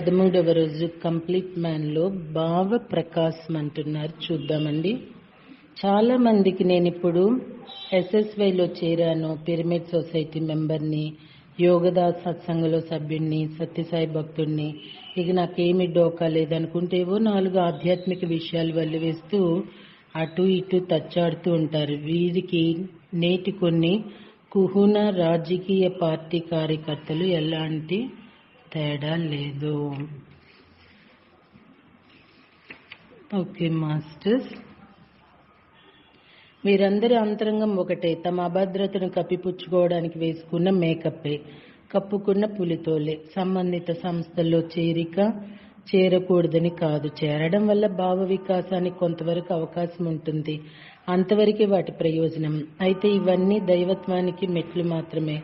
13వ రోజు కంప్లీట్ మ్యాన్లో భావ ప్రకాశం అంటున్నారు. చూద్దామండి. చాలా మందికి నేను ఇప్పుడు SSYలో చేరాను, పిరమిడ్ సొసైటీ మెంబర్ని, యోగదాస్ సత్సంగంలో సభ్యుడిని, సత్యసాయి భక్తుడిని, ఇక నాకేమి డోకా లేదనుకుంటేవో 4 ఆధ్యాత్మిక విషయాలు వల్లివేస్తూ అటు ఇటు తచ్చాడుతూ ఉంటారు. వీరికి నేటి కొన్ని కుహున రాజకీయ పార్టీ కార్యకర్తలు ఎలాంటి తేడా లేదు. ఓకే మాస్టర్స్, వీరందరి అంతరంగం ఒకటే. తమ అభద్రతను కప్పిపుచ్చుకోవడానికి వేసుకున్న మేకప్పే, కప్పుకున్న పులితోలే. సంబంధిత సంస్థల్లో చేరకూడదని కాదు, చేరడం వల్ల భావ వికాసానికి కొంతవరకు అవకాశం ఉంటుంది, అంతవరకే వాటి ప్రయోజనం. అయితే ఇవన్నీ దైవత్వానికి మెట్లు మాత్రమే.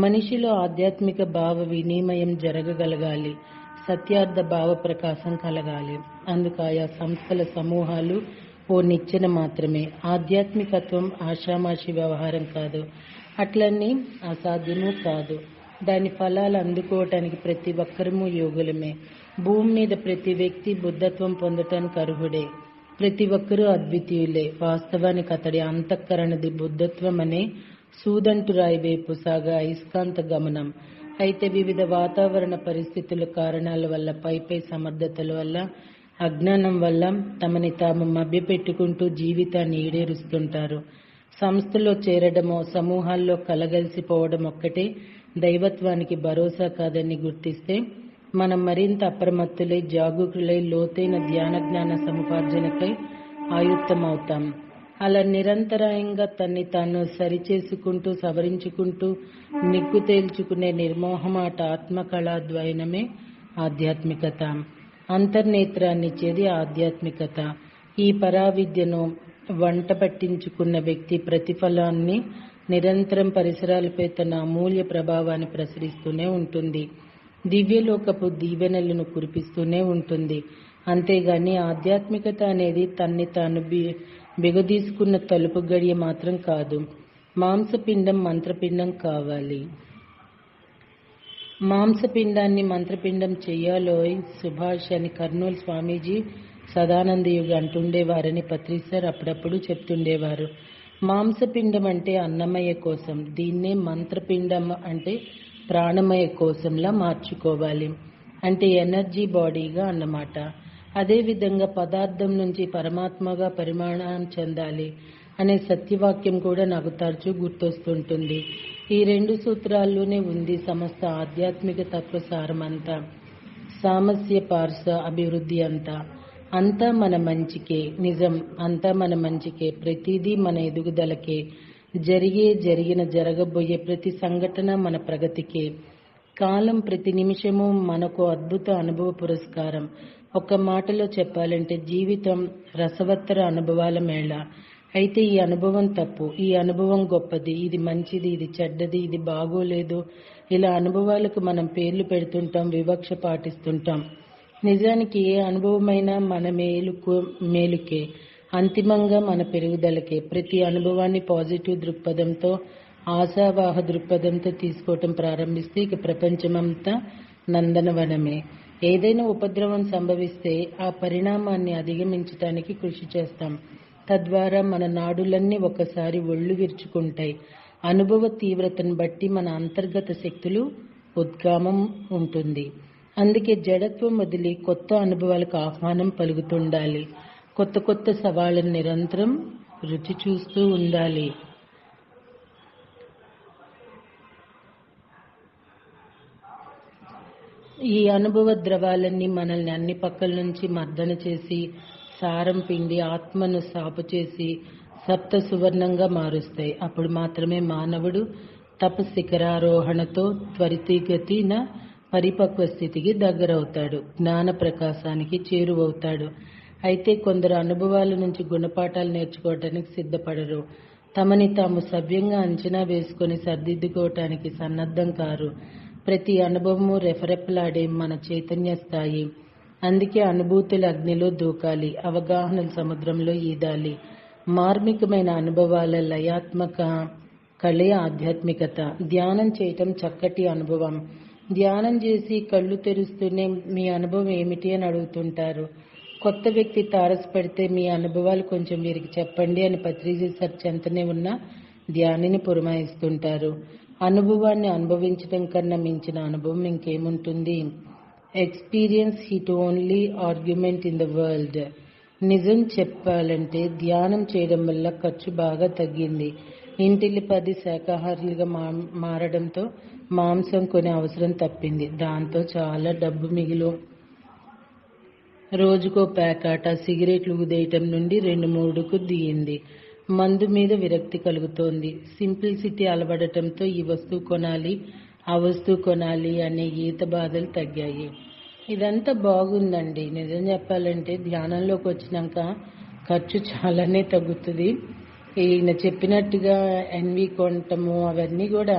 మనిషిలో ఆధ్యాత్మిక భావ వినిమయం జరగగలగాలి, సత్యార్థ భావ ప్రకాశం కలగాలి. అందుకు ఆయా సంస్థల సమూహాలు ఓ నిచ్చెన మాత్రమే. ఆధ్యాత్మికత్వం ఆషామాషి వ్యవహారం కాదు, అట్లన్నీ అసాధ్యమూ కాదు. దాని ఫలాలు అందుకోవటానికి ప్రతి ఒక్కరూ యోగులమే. భూమి మీద ప్రతి వ్యక్తి బుద్ధత్వం పొందటానికి అర్హుడే. ప్రతి ఒక్కరూ అద్వితీయులే. వాస్తవానికి అతడి అంతఃకరణది బుద్ధత్వం అనే సూదంటురాయి వైపు సాగా అయస్కాంత గమనం. అయితే వివిధ వాతావరణ పరిస్థితుల కారణాల వల్ల, పై సమర్థతల వల్ల, అజ్ఞానం వల్ల తమని తాము మభ్యపెట్టుకుంటూ జీవితాన్ని ఈడేరుస్తుంటారు. సంస్థలో చేరడమో సమూహాల్లో కలగలిసిపోవడం ఒక్కటే దైవత్వానికి భరోసా కాదని గుర్తిస్తే మనం మరింత అప్రమత్తులై, జాగరూకులై, లోతైన ధ్యాన జ్ఞాన సముపార్జనకై ఆయుక్తమవుతాం. అలా నిరంతరాయంగా తన్ని తాను సరిచేసుకుంటూ, సవరించుకుంటూ నిగ్గు తేల్చుకునే నిర్మోహమాట ఆత్మకళాద్వయనమే ఆధ్యాత్మికత. అంతర్నేత్రాన్నిచ్చేది ఆధ్యాత్మికత. ఈ పరావిద్యను వంట పట్టించుకున్న వ్యక్తి ప్రతిఫలాన్ని నిరంతరం పరిసరాలపై తన అమూల్య ప్రభావాన్ని ప్రసరిస్తూనే ఉంటుంది, దివ్యలోకపు దీవెనలను కురిపిస్తూనే ఉంటుంది. అంతేగాని ఆధ్యాత్మికత అనేది తన్ని తాను బిగదీసుకున్న తలుపు గడియ మాత్రం కాదు. మాంసపిండం మంత్రపిండం కావాలి. మాంసపిండాన్ని మంత్రపిండం చెయ్యాలోయ్ సుభాష్ అని కర్నూలు స్వామీజీ సదానందయుగ అంటుండేవారని పత్రిసార్ అప్పుడప్పుడు చెప్తుండేవారు. మాంసపిండం అంటే అన్నమయ కోసం, దీన్నే మంత్రపిండం అంటే ప్రాణమయ కోసంలా మార్చుకోవాలి. అంటే ఎనర్జీ బాడీగా అన్నమాట. అదేవిధంగా పదార్థం నుంచి పరమాత్మగా పరిమాణం చెందాలి అనే సత్యవాక్యం కూడా నాకు తరచూ గుర్తొస్తుంటుంది. ఈ 2 సూత్రాల్లోనే ఉంది సమస్త ఆధ్యాత్మిక తత్వసారమంతా, సామస్య పార్శ అభివృద్ధి అంతా. అంతా మన మంచికే. నిజం, అంతా మన మంచికే. ప్రతిదీ మన ఎదుగుదలకే. జరిగిన జరగబోయే ప్రతి సంఘటన మన ప్రగతికే. కాలం ప్రతి నిమిషము మనకు అద్భుత అనుభవ పురస్కారం. ఒక్క మాటలో చెప్పాలంటే జీవితం రసవత్తర అనుభవాల మేళ. అయితే ఈ అనుభవం తప్పు, ఈ అనుభవం గొప్పది, ఇది మంచిది, ఇది చెడ్డది, ఇది బాగోలేదు, ఇలా అనుభవాలకు మనం పేర్లు పెడుతుంటాం, వివక్ష పాటిస్తుంటాం. నిజానికి ఏ అనుభవమైనా మన మేలుకే, అంతిమంగా మన పెరుగుదలకే. ప్రతి అనుభవాన్ని పాజిటివ్ దృక్పథంతో, ఆశావాహ దృక్పథంతో తీసుకోవటం ప్రారంభిస్తే ఇక ప్రపంచమంతా నందనవనమే. ఏదైనా ఉపద్రవం సంభవిస్తే ఆ పరిణామాన్ని అధిగమించటానికి కృషి చేస్తాం. తద్వారా మన నాడులన్నీ ఒకసారి ఒళ్ళు విరుచుకుంటాయి. అనుభవ తీవ్రతను బట్టి మన అంతర్గత శక్తులు ఉద్గామం ఉంటుంది. అందుకే జడత్వం వదిలి కొత్త అనుభవాలకు ఆహ్వానం పలుకుతుండాలి. కొత్త సవాళ్ళను నిరంతరం రుచి చూస్తూ ఉండాలి. ఈ అనుభవ ద్రవాలన్నీ మనల్ని అన్ని పక్కల నుంచి మర్దన చేసి, సారం పిండి, ఆత్మను సాపు చేసి సప్త సువర్ణంగా మారుస్తాయి. అప్పుడు మాత్రమే మానవుడు తపశిఖరారోహణతో త్వరితగతిన పరిపక్వ స్థితికి దగ్గరవుతాడు, జ్ఞాన ప్రకాశానికి చేరువవుతాడు. అయితే కొందరు అనుభవాల నుంచి గుణపాఠాలు నేర్చుకోవటానికి సిద్ధపడరు. తమని తాము సవ్యంగా అంచనా వేసుకొని సర్దిద్దుకోవటానికి సన్నద్ధం కారు. ప్రతి అనుభవము రెఫరెప్పలాడే మన చైతన్య స్థాయి. అందుకే అనుభూతుల అగ్నిలో దూకాలి, అవగాహనల సముద్రంలో ఈదాలి. మార్మికమైన అనుభవాల లయాత్మక కళే ఆధ్యాత్మికత. ధ్యానం చేయటం చక్కటి అనుభవం. ధ్యానం చేసి కళ్ళు తెరుస్తూనే మీ అనుభవం ఏమిటి అని అడుగుతుంటారు. కొత్త వ్యక్తి తారసపడితే మీ అనుభవాలు కొంచెం వీరికి చెప్పండి అని పత్రిజీ సార్ చెంతనే ఉన్న ధ్యానిని పురమాయిస్తుంటారు. అనుభవాన్ని అనుభవించడం కన్నా మించిన అనుభవం ఇంకేముంటుంది? Experience hit only argument in the world. నిజం చెప్పాలంటే ధ్యానం చేయడం వల్ల ఖర్చు బాగా తగ్గింది. ఇంటిల్లిపాది శాకాహారులుగా మారడంతో మాంసం కొనే అవసరం తప్పింది. దాంతో చాలా డబ్బు మిగిలి రోజుకో ప్యాకాట సిగరెట్లు ఉదేయటం నుండి 2-3కు దిగింది. మందు మీద విరక్తి కలుగుతోంది. సింప్లిసిటీ అలవడటంతో ఈ వస్తువు కొనాలి, ఆ వస్తువు కొనాలి అనే ఈత బాధలు తగ్గాయి. ఇదంతా బాగుందండి. నిజం చెప్పాలంటే ధ్యానంలోకి వచ్చినాక ఖర్చు చాలానే తగ్గుతుంది. ఈయన చెప్పినట్టుగా ఎన్వి కొనటము అవన్నీ కూడా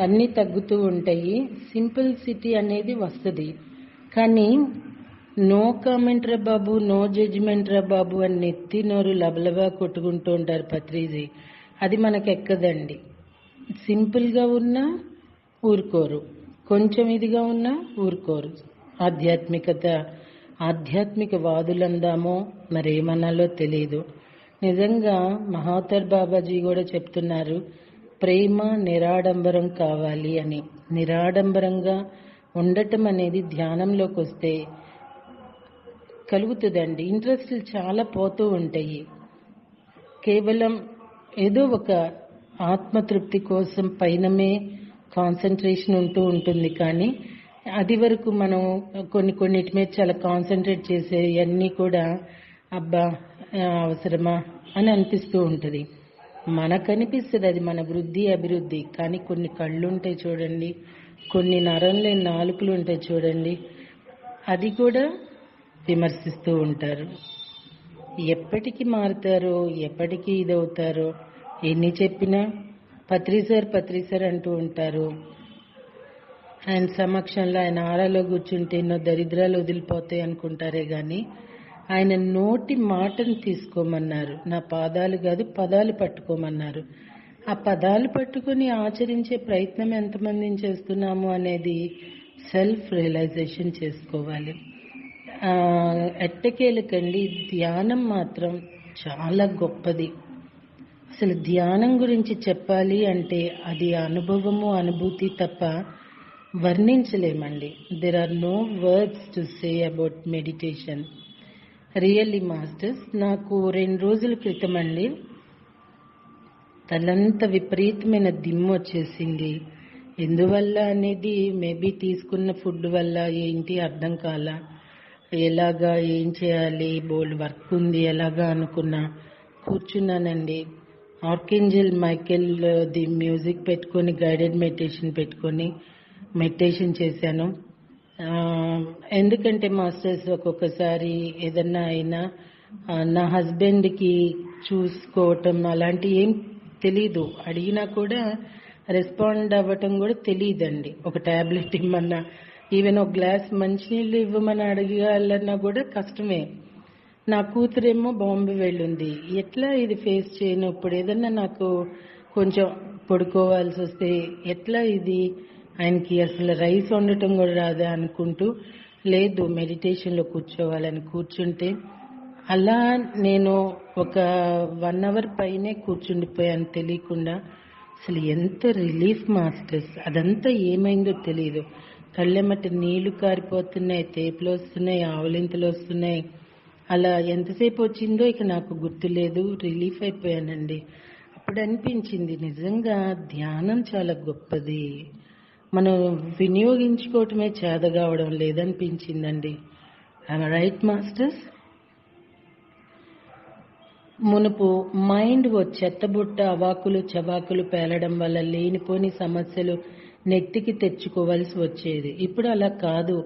అన్నీ తగ్గుతూ ఉంటాయి. సింప్లిసిటీ అనేది వస్తుంది. కానీ నో కామెంట్ రా బాబు, నో జడ్జిమెంట్ రా బాబు అని నెత్తి నోరు లబలబా కొట్టుకుంటూ ఉంటారు పత్రిజీ. అది మనకెక్కదండి. సింపుల్గా ఉన్నా ఊరుకోరు, కొంచెం ఇదిగా ఉన్నా ఊరుకోరు. ఆధ్యాత్మిక వాదులందామో మరేమనాలో తెలియదు. నిజంగా మహావతార్ బాబాజీ కూడా చెప్తున్నారు, ప్రేమ నిరాడంబరం కావాలి అని. నిరాడంబరంగా ఉండటం అనేది ధ్యానంలోకి వస్తే కలుగుతుందండి. ఇంట్రెస్ట్లు చాలా పోతూ ఉంటాయి. కేవలం ఏదో ఒక ఆత్మతృప్తి కోసం పైనమే కాన్సన్ట్రేషన్ ఉంటూ ఉంటుంది. కానీ అది వరకు మనం కొన్నిటి మీద చాలా కాన్సన్ట్రేట్ చేసే అన్నీ కూడా అబ్బా అవసరమా అని అనిపిస్తూ ఉంటుంది. మనకనిపిస్తుంది అది మన వృద్ధి అభివృద్ధి. కానీ కొన్ని కళ్ళు ఉంటాయి చూడండి, కొన్ని నరం లేని నాలుకలు ఉంటాయి చూడండి, అది కూడా విమర్శిస్తూ ఉంటారు. ఎప్పటికీ మారుతారో, ఎప్పటికీ ఇదవుతారో ఎన్ని చెప్పినా పత్రిసార్ అంటూ ఉంటారు. ఆయన సమక్షంలో ఆయన ఆరాలో కూర్చుంటే ఎన్నో దరిద్రాలు వదిలిపోతాయి అనుకుంటారే కానీ ఆయన నోటి మాటను తీసుకోమన్నారు. నా పాదాలు కాదు పదాలు పట్టుకోమన్నారు. ఆ పదాలు పట్టుకొని ఆచరించే ప్రయత్నం ఎంతమందిని చేస్తున్నాము అనేది సెల్ఫ్ రియలైజేషన్ చేసుకోవాలి. ఎట్టకేలకండి ధ్యానం మాత్రం చాలా గొప్పది. అసలు ధ్యానం గురించి చెప్పాలి అంటే అది అనుభవము అనుభూతి తప్ప వర్ణించలేమండి. There are no words to say about meditation. Really masters, నాకు 2 రోజుల క్రితం అండి తలంత విపరీతమైన దిమ్ము వచ్చేసింది. ఎందువల్ల అనేది మేబీ తీసుకున్న ఫుడ్ వల్ల ఏంటి అర్థం కాల. ఎలాగా ఏం చేయాలి, బోల్డ్ వర్క్ ఉంది ఎలాగా అనుకున్నా కూర్చున్నానండి. ఆర్కేంజల్ మైకేల్ ది మ్యూజిక్ పెట్టుకొని గైడెడ్ మెడిటేషన్ పెట్టుకొని మెడిటేషన్ చేశాను. ఎందుకంటే మాస్టర్స్ ఒక్కొక్కసారి ఏదన్నా అయినా నా హస్బెండ్కి చూసుకోవటం అలాంటి ఏం తెలీదు. అడిగినా కూడా రెస్పాండ్ అవ్వటం కూడా తెలియదండి. ఒక ట్యాబ్లెట్ ఇవ్వమన్నా, ఈవెన్ ఒక గ్లాస్ మంచినీళ్ళు ఇవ్వమని అడగాలన్నా కూడా కష్టమే. నా కూతురేమో బాంబే వెళ్ళింది. ఎట్లా ఇది ఫేస్ చేయను? ఇప్పుడు ఏదన్నా నాకు కొంచెం పడుకోవాల్సి వస్తే ఎట్లా ఇది, ఆయనకి అసలు రైస్ వండటం కూడా రాదా అనుకుంటూ లేదు మెడిటేషన్లో కూర్చోవాలని కూర్చుంటే అలా నేను ఒక 1 అవర్ పైనే కూర్చుండిపోయాను తెలియకుండా. అసలు ఎంత రిలీఫ్ మాస్టర్స్. అదంతా ఏమైందో తెలియదు. కళ్ళెమ్మట నీళ్లు కారిపోతున్నాయి, తేపులు వస్తున్నాయి, ఆవలింతలు వస్తున్నాయి. అలా ఎంతసేపు వచ్చిందో ఇక నాకు గుర్తులేదు. రిలీఫ్ అయిపోయానండి. అప్పుడు అనిపించింది నిజంగా ధ్యానం చాలా గొప్పది, మనం వినియోగించుకోవటమే చేతగావడం లేదనిపించిందండి. I'm right masters? మునుపు మైండ్ ఓ చెత్తబుట్ట అవాకులు చవాకులు పేలడం వల్ల లేనిపోని సమస్యలు నెత్తికి తెచ్చుకోవాల్సి వచ్చేది. ఇప్పుడు అలా కాదు.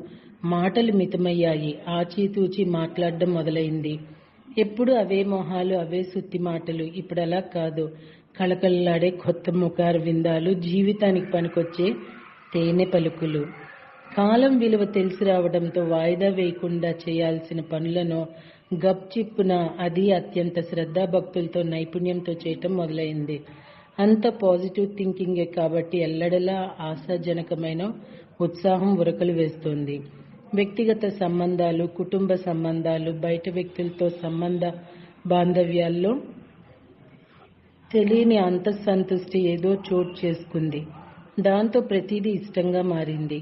మాటలు మితమయ్యాయి. ఆచితూచి మాట్లాడడం మొదలైంది. ఎప్పుడు అవే మొహాలు, అవే సుత్తి మాటలు. ఇప్పుడు అలా కాదు. కళకళలాడే కొత్త ముఖార విందాలు, జీవితానికి పనికొచ్చే తేనె పలుకులు. కాలం విలువ తెలిసి రావడంతో వాయిదా వేయకుండా చేయాల్సిన పనులను గప్చిప్పున అది అత్యంత శ్రద్ధాభక్తులతో నైపుణ్యంతో చేయటం మొదలైంది. అంత పాజిటివ్ థింకింగే కాబట్టి ఎల్లడలా ఆశాజనకమైన ఉత్సాహం ఉరకలు వేస్తోంది. వ్యక్తిగత సంబంధాలు, కుటుంబ సంబంధాలు, బయట వ్యక్తులతో సంబంధ బాంధవ్యాల్లో తెలియని అంతఃసంతుష్టి ఏదో చోటు చేసుకుంది. దాంతో ప్రతిదీ ఇష్టంగా మారింది.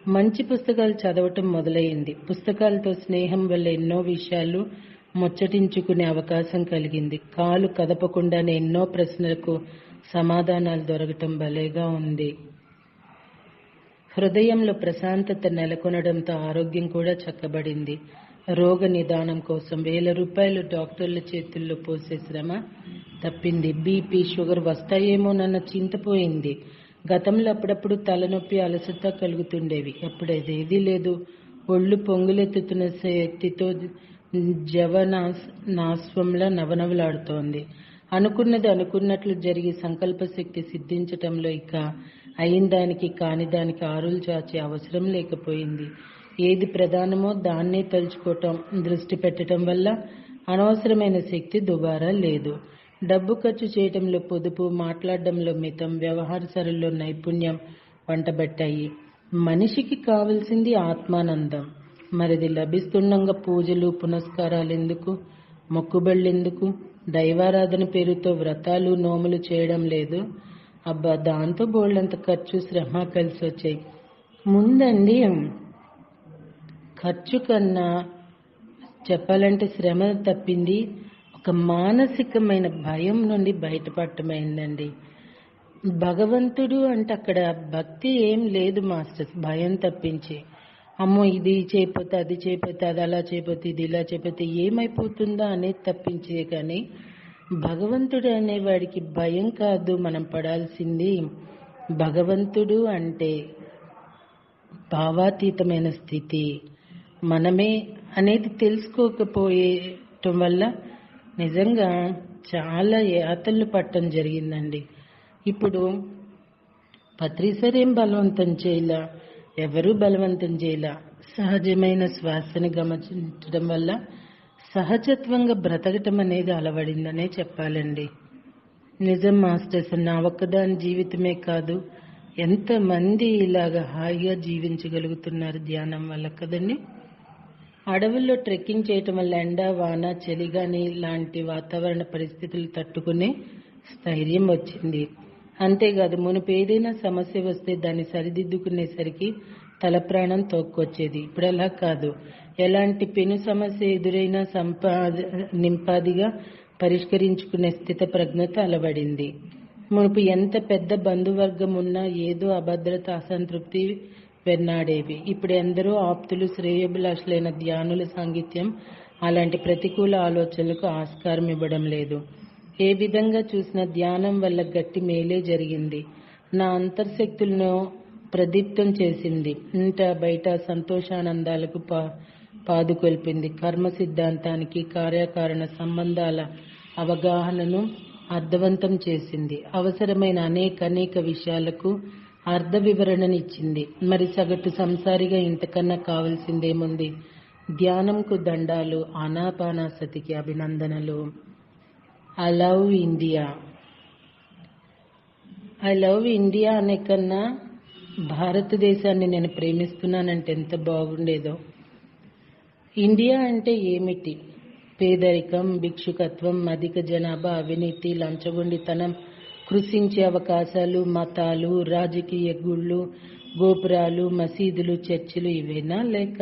మంచి పుస్తకాలు చదవటం మొదలైంది. పుస్తకాలతో స్నేహం వల్ల ఎన్నో విషయాలు ముచ్చటించుకునే అవకాశం కలిగింది. కాలు కదపకుండానే ఎన్నో ప్రశ్నలకు సమాధానాలు దొరకటం భలేగా ఉంది. హృదయంలో ప్రశాంతత నెలకొనడంతో ఆరోగ్యం కూడా చక్కబడింది. రోగ నిదానం కోసం ₹1000 డాక్టర్ల చేతుల్లో పోసే శ్రమ తప్పింది. బీపీ, షుగర్ వస్తాయేమోనన్న చింత పోయింది. గతంలో అప్పుడప్పుడు తలనొప్పి, అలసట కలుగుతుండేవి. అప్పుడేదీ లేదు. ఒళ్ళు పొంగులెత్తుతున్న శక్తితో జవనాశ్వంలా నవనవలాడుతోంది. అనుకున్నది అనుకున్నట్లు జరిగి సంకల్ప శక్తి సిద్ధించటంలో ఇక అయిందానికి కానిదానికి ఆరులు చాచే అవసరం లేకపోయింది. ఏది ప్రధానమో దాన్నే తలుచుకోవటం, దృష్టి పెట్టడం వల్ల అనవసరమైన శక్తి దుబారా లేదు. డబ్బు ఖర్చు చేయటంలో పొదుపు, మాట్లాడడంలో మితం, వ్యవహార సరళిలో నైపుణ్యం వంటబట్టాయి. మనిషికి కావలసింది ఆత్మానందం. మరిది లభిస్తుండగా పూజలు, పునస్కారాలెందుకు, మొక్కుబళ్ళెందుకు, దైవారాధన పేరుతో వ్రతాలు, నోములు చేయడం లేదు. అబ్బా, దాంతో బోళ్ళంత ఖర్చు, శ్రమ కలిసి వచ్చాయి. ముందండి ఖర్చు కన్నా చెప్పాలంటే శ్రమ తప్పింది. ఒక మానసికమైన భయం నుండి బయటపడటమైందండి. భగవంతుడు అంటే అక్కడ భక్తి ఏం లేదు మాస్టర్స్, భయం తప్పించి. అమ్మో, ఇది చేయకపోతే, అది చేయకపోతే, అది అలా చేయకపోతే, ఇది ఇలా చేయకపోతే ఏమైపోతుందా అనేది తప్పించే. కానీ భగవంతుడు అనేవాడికి భయం కాదు మనం పడాల్సింది. భగవంతుడు అంటే భావాతీతమైన స్థితి మనమే అనేది తెలుసుకోకపోయటం వల్ల నిజంగా చాలా యాతనలు పట్టడం జరిగిందండి. ఇప్పుడు పత్రిసారి ఏం బలవంతం చేయలా, ఎవరూ బలవంతం చేయలా. సహజమైన శ్వాసని గమనించడం వల్ల సహజత్వంగా బ్రతకటం అనేది అలవడిందనే చెప్పాలండి. నిజం మాస్టర్స్, నా ఒక్కదాని జీవితమే కాదు, ఎంతమంది ఇలాగా హాయిగా జీవించగలుగుతున్నారు ధ్యానం వల్ల కదండి. అడవుల్లో ట్రెక్కింగ్ చేయటం వల్ల ఎండ, వాన, చలిగాని లాంటి వాతావరణ పరిస్థితులు తట్టుకునే స్థైర్యం వచ్చింది. అంతేకాదు, మునుపు ఏదైనా సమస్య వస్తే దాన్ని సరిదిద్దుకునేసరికి తల ప్రాణం తోక్కొచ్చేది. ఇప్పుడు అలా కాదు. ఎలాంటి పెను సమస్య ఎదురైనా నింపాదిగా పరిష్కరించుకునే స్థితి ప్రజ్ఞత అలవడింది. మునుపు ఎంత పెద్ద బంధువర్గం ఉన్నా ఏదో అభద్రత, అసంతృప్తి వెన్నాడేవి. ఇప్పుడు ఎందరో ఆప్తులు, శ్రేయోభిలాషులైన ధ్యానుల సాంగిత్యం అలాంటి ప్రతికూల ఆలోచనలకు ఆస్కారం ఇవ్వడం లేదు. ఏ విధంగా చూసినా ధ్యానం వల్ల గట్టి మేలే జరిగింది. నా అంతర్శక్తులను ప్రదీప్తం చేసింది. ఇంట బయట సంతోషానందాలకు పాదుకొల్పింది. కర్మ సిద్ధాంతానికి, కార్యకారణ సంబంధాల అవగాహనను అర్థవంతం చేసింది. అవసరమైన అనేక విషయాలకు అర్థ వివరణనిచ్చింది. మరి సగటు సంసారిగా ఇంతకన్నా కావాల్సిందేముంది? ధ్యానంకు దండాలు, ఆనాపానాసతికి అభినందనలు. ఐ లవ్ ఇండియా అనే కన్నా భారతదేశాన్ని నేను ప్రేమిస్తున్నానంటే ఎంత బాగుండేదో. ఇండియా అంటే ఏమిటి? పేదరికం, భిక్షుకత్వం, అధిక జనాభా, అవినీతి, లంచగొండితనం, కృషించే అవకాశాలు, మతాలు, రాజకీయ గుళ్ళు, గోపురాలు, మసీదులు, చర్చిలు ఇవేనా? లేక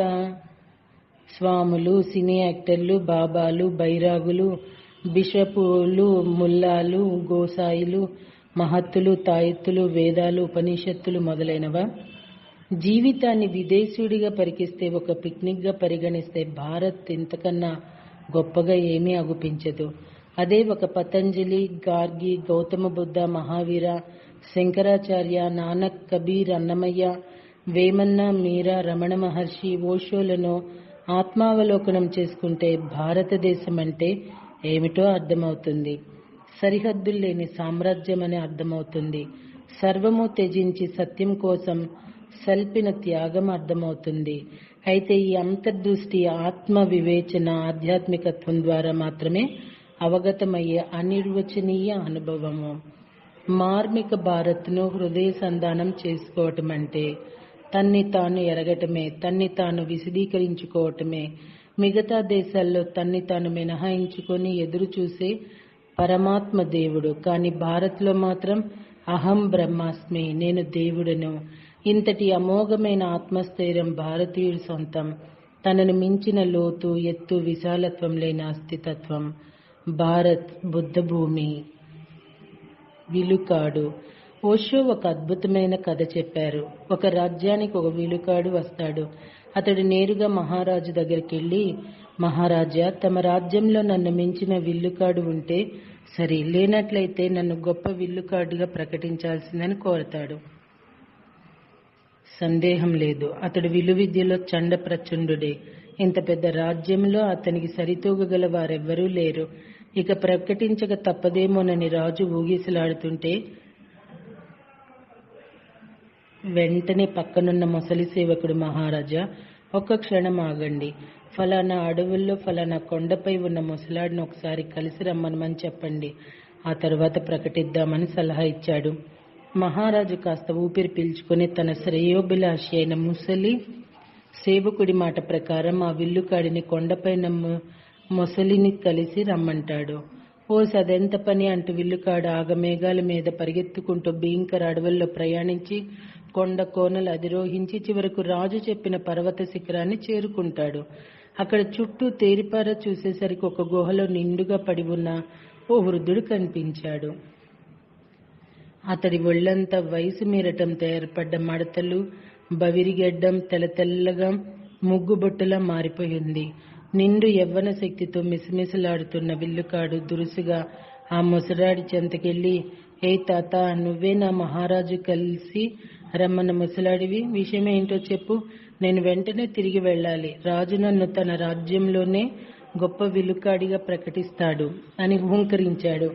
స్వాములు, సినీ యాక్టర్లు, బాబాలు, బైరాగులు, బిషపులు, ముల్లాలు, గోసాయిలు, మహత్తులు, తాయెత్తులు, వేదాలు, ఉపనిషత్తులు మొదలైనవా? జీవితాన్ని విదేశీయుడిగా పరికిస్తే, ఒక పిక్నిక్గా పరిగణిస్తే భారత్ ఇంతకన్నా గొప్పగా ఏమీ అగుపించదు. అదే ఒక పతంజలి, గార్గి, గౌతమ బుద్ధ, మహావీర, శంకరాచార్య, నానక్, కబీర్, అన్నమయ్య, వేమన్న, మీరా, రమణ మహర్షి, ఓషోలను ఆత్మావలోకనం చేసుకుంటే భారతదేశం అంటే ఏమిటో అర్థమవుతుంది. సరిహద్దులు లేని సామ్రాజ్యం అని అర్థమవుతుంది. సర్వము త్యజించి సత్యం కోసం సల్పిన త్యాగం అర్థమవుతుంది. అయితే ఈ అంతర్దృష్టి, ఆత్మ వివేచన, ఆధ్యాత్మికత్వం ద్వారా మాత్రమే అవగతమయ్యే అనిర్వచనీయ అనుభవము. మార్మిక భారత్ను హృదయ సంధానం చేసుకోవటం అంటే తన్ని తాను ఎరగటమే, తన్ని తాను విశదీకరించుకోవటమే. మిగతా దేశాల్లో తన్ని తాను మినహాయించుకొని ఎదురు చూసే పరమాత్మ దేవుడు. కానీ భారత్లో మాత్రం అహం బ్రహ్మాస్మి, నేను దేవుడను. ఇంతటి అమోఘమైన ఆత్మస్థైర్యం భారతీయుడి సొంతం. తనను మించిన లోతు, ఎత్తు, విశాలత్వం లేని అస్థితత్వం. భారత్ బుద్ధభూమి. విలుకాడు. ఓషో ఒక అద్భుతమైన కథ చెప్పారు. ఒక రాజ్యానికి ఒక విలుకాడు వస్తాడు. అతడు నేరుగా మహారాజు దగ్గరికి వెళ్ళి, మహారాజా, తమ రాజ్యంలో నన్ను మించిన విల్లుకాడు ఉంటే సరే, లేనట్లయితే నన్ను గొప్ప విల్లుకాడుగా ప్రకటించాల్సిందని కోరతాడు. సందేహం లేదు, అతడు విలువిద్యలో చండ ప్రచండుడే. ఇంత పెద్ద రాజ్యంలో అతనికి సరితూగగల వారెవ్వరూ లేరు. ఇక ప్రకటించక తప్పదేమోనని రాజు ఊగిసలాడుతుంటే వెంటనే పక్కనున్న ముసలి సేవకుడు, మహారాజా, ఒక్క క్షణం ఆగండి. ఫలానా అడవుల్లో ఫలానా కొండపై ఉన్న ముసలాడిని ఒకసారి కలిసి రమ్మనమని చెప్పండి. ఆ తర్వాత ప్రకటిద్దామని సలహా ఇచ్చాడు. మహారాజు కాస్త ఊపిరి పీల్చుకొని తన శ్రేయోభిలాషి అయిన ముసలి సేవకుడి మాట ప్రకారం ఆ విల్లుకాడిని కొండపైన ముసలిని కలిసి రమ్మంటాడు. ఓ సదెంత పని అంటూ విల్లుకాడు ఆగమేఘాల మీద పరిగెత్తుకుంటూ భీంకర అడవుల్లో ప్రయాణించి కొండ కోనలు అధిరోహించి చివరకు రాజు చెప్పిన పర్వత శిఖరాన్ని చేరుకుంటాడు. అక్కడ చుట్టూ తేరిపార చూసేసరికి ఒక గుహలో నిండుగా పడి ఉన్న ఓ వృద్ధుడు కనిపించాడు. అతడి ఒళ్లంతా వయసు మీరటంతో ఏర్పడ్డ మడతలు, బవిరిగెడ్డం తెల్లగా ముగ్గుబొట్టులా మారిపోయింది. నిండు యవ్వన శక్తితో మిసమిసలాడుతున్న విల్లుకాడు దురుసుగా ఆ ముసరాడి చెంతకెళ్ళి, ఏ తాత, నువ్వే నా మహారాజు కలిసి రమ్మన్న ముసలాడివి, విషయమేంటో చెప్పు, నేను వెంటనే తిరిగి వెళ్ళాలి. రాజు నన్ను తన రాజ్యంలోనే గొప్ప విల్లుకాడిగా ప్రకటిస్తాడు అని హుంకరించాడు.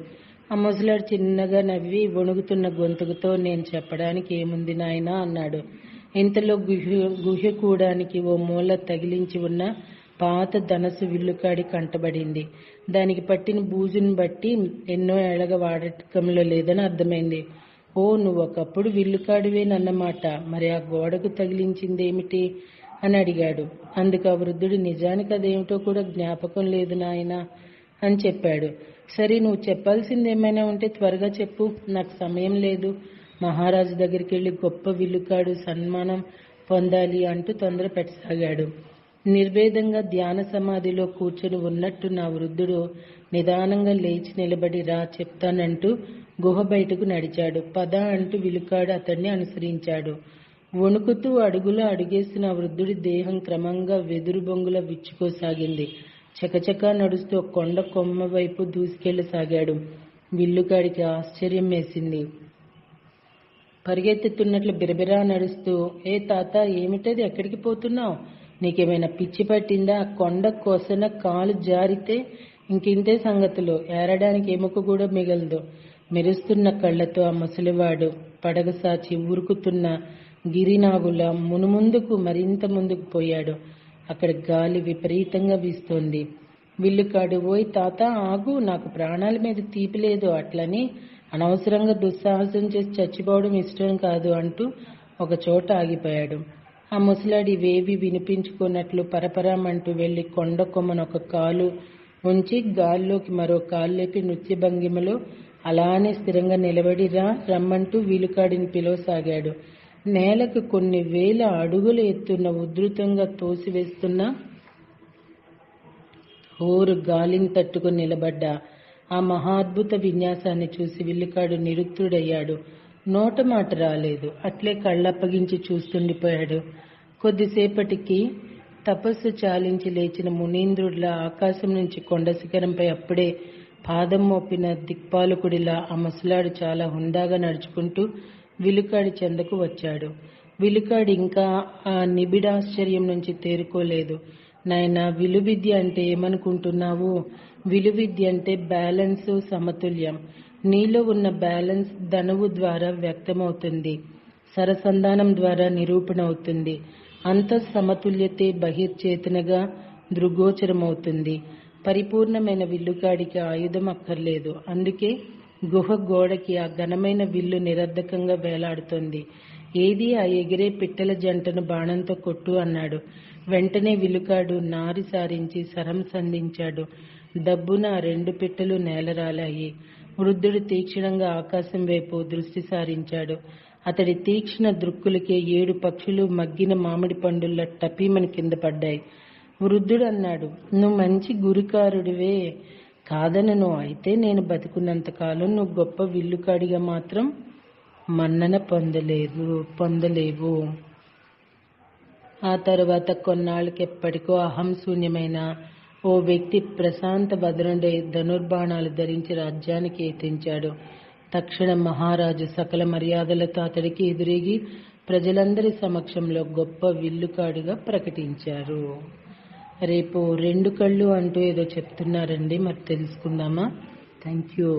ఆ ముసలాడు చిన్నగా నవ్వి వణుకుతున్న గొంతుకుతో, నేను చెప్పడానికి ఏముంది నాయనా అన్నాడు. ఇంతలో గుహ్యకూడానికి ఓ మూల తగిలించి ఉన్న పాత ధనసు విల్లుకాడి కంటబడింది. దానికి పట్టిన బూజును బట్టి ఎన్నో ఏళ్లగా వాడకంలో లేదని అర్థమైంది. ఓ, నువ్వు ఒకప్పుడు విల్లుకాడివేనన్నమాట. మరి ఆ గోడకు తగిలించిందేమిటి అని అడిగాడు. అందుకు ఆ వృద్ధుడు, నిజానికి అదేమిటో కూడా జ్ఞాపకం లేదు నాయనా అని చెప్పాడు. సరే, నువ్వు చెప్పాల్సిందేమైనా ఉంటే త్వరగా చెప్పు, నాకు సమయం లేదు. మహారాజు దగ్గరికి వెళ్ళి గొప్ప విల్లుకాడు సన్మానం పొందాలి అంటూ తొందర పెట్టసాగాడు. నిర్వేదంగా ధ్యాన సమాధిలో కూర్చొని ఉన్నట్టు నా వృద్ధుడు నిదానంగా లేచి నిలబడి, రా చెప్తానంటూ గుహ బయటకు నడిచాడు. పద అంటూ విలుకాడు అతన్ని అనుసరించాడు. వణుకుతూ అడుగులో అడుగేసిన వృద్ధుడి దేహం క్రమంగా వెదురు బొంగులా విచ్చుకోసాగింది. చకచకా నడుస్తూ కొండ కొమ్మ వైపు దూసుకెళ్లసాగాడు. విల్లుకాడికి ఆశ్చర్యం వేసింది. పరిగెత్తుతున్నట్లు బిరబిరా నడుస్తూ, ఏ తాత, ఏమిటది, ఎక్కడికి పోతున్నావు? నీకేమైనా పిచ్చి పట్టిందా? కొండ కొసన కాలు జారితే ఇంకింతే సంగతులు, ఏరడానికి ఎముక కూడా మిగలదు. మెరుస్తున్న కళ్లతో ఆ ముసలివాడు పడగ సాచి ఉరుకుతున్న గిరినాగుల మునుముందుకు మరింత ముందుకు పోయాడు. అక్కడ గాలి విపరీతంగా వీస్తోంది. విల్లుకాడు, ఓయ్ తాత, ఆగు, నాకు ప్రాణాల మీద తీపి లేదు, అట్లని అనవసరంగా దుస్సాహసం చేసి చచ్చిపోవడం ఇష్టం కాదు అంటూ ఒక చోట ఆగిపోయాడు. ఆ ముసలాడి వేవి వినిపించుకున్నట్లు పరపరామంటూ వెళ్లి కొండ కొమ్మను ఒక కాలు ఉంచి గాల్లోకి మరో కాలు లేపి నృత్య భంగిమలో అలానే స్థిరంగా నిలబడి, రమ్మంటూ విలుకాడిని పిలవసాగాడు. నేలకు కొన్ని వేల అడుగుల ఎత్తున్న ఉధృతంగా తోసివేస్తున్న హోరు గాలిని తట్టుకుని నిలబడ్డ ఆ మహాద్భుత విన్యాసాన్ని చూసి విల్లుకాడు నిరుత్తుడయ్యాడు. నోట మాట రాలేదు. అట్లే కళ్ళప్పగించి చూస్తుండిపోయాడు. కొద్దిసేపటికి తపస్సు చాలించి లేచిన మునీంద్రుడిలా ఆకాశం నుంచి కొండ శిఖరంపై అప్పుడే పాదం మోపిన దిక్పాలకుడిలా ఆ ముసలాడు చాలా హుందాగా నడుచుకుంటూ విలుకాడి చెందకు వచ్చాడు. విలుకాడి ఇంకా ఆ నిబిడాశ్చర్యం నుంచి తేరుకోలేదు. నాయనా, విలువిద్య అంటే ఏమనుకుంటున్నావు? విలువిద్య అంటే బ్యాలెన్స్, సమతుల్యం. నీలో ఉన్న బ్యాలెన్స్ ధనువు ద్వారా వ్యక్తమవుతుంది, సరసంధానం ద్వారా నిరూపణ అవుతుంది. అంత సమతుల్యతే బహిర్చేతనగా దృగోచరమవుతుంది. పరిపూర్ణమైన విల్లుకాడికి ఆయుధం అక్కర్లేదు. అందుకే గుహ గోడకి ఆ ఘనమైన విల్లు నిరర్ధకంగా వేలాడుతోంది. ఏది ఆ ఎగిరే పిట్టల జంటను బాణంతో కొట్టు అన్నాడు. వెంటనే విలుకాడు నారి సారించి సరం సంధించాడు. దబ్బున ఆ 2 పిట్టలు నేలరాలాయి. వృద్ధుడు తీక్షణంగా ఆకాశం వైపు దృష్టి సారించాడు. అతడి తీక్షణ దృక్కులకే 7 పక్షులు మగ్గిన మామిడి పండుల్లా టపీమని కింద పడ్డాయి. వృద్ధుడు అన్నాడు, నువ్వు మంచి గురికారుడివే, కాదనను. అయితే నేను బతికున్నంతకాలం నువ్వు గొప్ప విల్లుకాడిగా మాత్రం మన్నన పొందలేవు. ఆ తరువాత కొన్నాళ్ళకెప్పటికో అహంశూన్యమైన ఓ వ్యక్తి ప్రశాంత వదనుడై ధనుర్బాణాలు ధరించి రాజ్యానికి ఎత్తించాడు. తక్షణం మహారాజు సకల మర్యాదలతో అతడికి ఎదురేగి ప్రజలందరి సమక్షంలో గొప్ప విల్లుకాడిగా ప్రకటించారు. రేపు 2 కళ్ళు అంటూ ఏదో చెప్తున్నారండి, మరి తెలుసుకుందామా? Thank you.